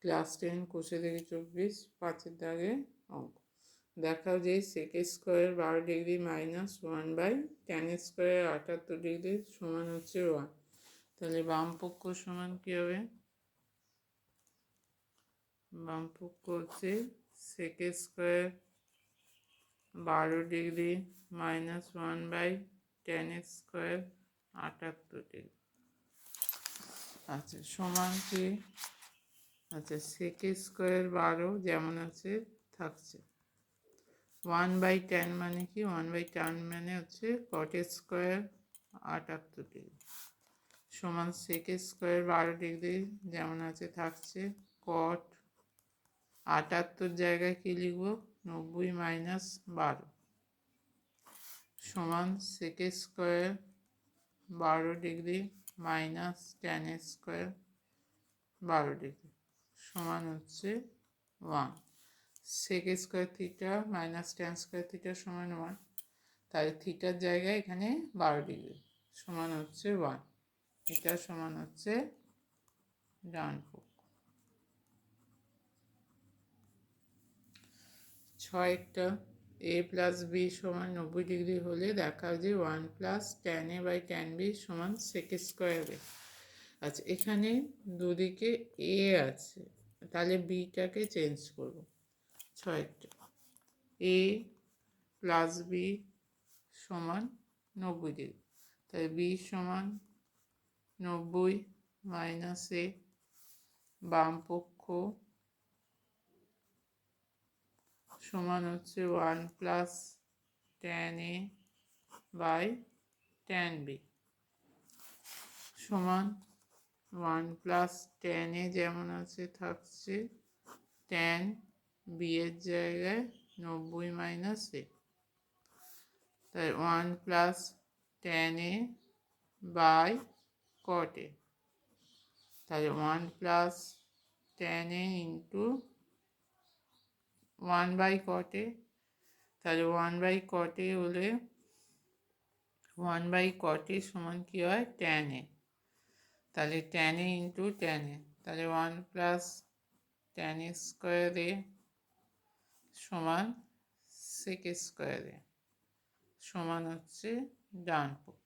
Class 10 কোষে থেকে 24 5-এর দাগে অঙ্ক। দেখাও যে sec square 12 degree minus 1/tan square 78 degree সমান হচ্ছে 1। তাহলে বাম পক্ষ সমান কী হবে? বাম পক্ষ হচ্ছে sec square 12 degree minus 1/tan square 78 degree. আচ্ছা সমান কি? আচ্ছা সেক স্কোয়ার 12 যেমন আছে থাকছে। 1/tan মানে কি? 1/tan মানে হচ্ছে কট স্কোয়ার 78 ডিগ্রি সমান সেক স্কোয়ার 12 ডিগ্রি যেমন আছে থাকছে। কট 78 জায়গায় কি লিখব? 90 মাইনাস 12 সমান sec square 12 degree minus tan square 12 degree সমান হচ্ছে 1। Sec square theta minus tan square theta সমান 1। তাই থিটার জায়গায় এখানে 12 ডিগ্রি সমান হচ্ছে 1। এটা সমান হচ্ছে ডান পক্ষ। 6টা a প্লাস b সমান 90 ডিগ্রি হলে দেখা যে 1 plus tan a by tan b সমান সেক স্কোয়ার a। আচ্ছা এখানে দুদিকে a আছে, তাহলে bটাকে চেঞ্জ করব। 6টা a প্লাস b সমান 90 ডিগ্রি, তাই b সমান 90 মাইনাস a। বাম পক্ষ সমান হচ্ছে 1 plus tan a by tan b সমান 1 প্লাস tan a যেমন আছে থাকছে, tan b এর জায়গায় 90 মাইনাস a, তাই 1 plus tan a by cot a, তাহলে 1 plus tan a into 1 by cot a, তাহলে 1 বাই cot a হলে 1 বাই cot a সমান কী হয়? tan a, তাহলে tan a into tan a, তাহলে 1 প্লাস tan স্কোয়ার a সমান sec square a সমান হচ্ছে ডান পক্ষ।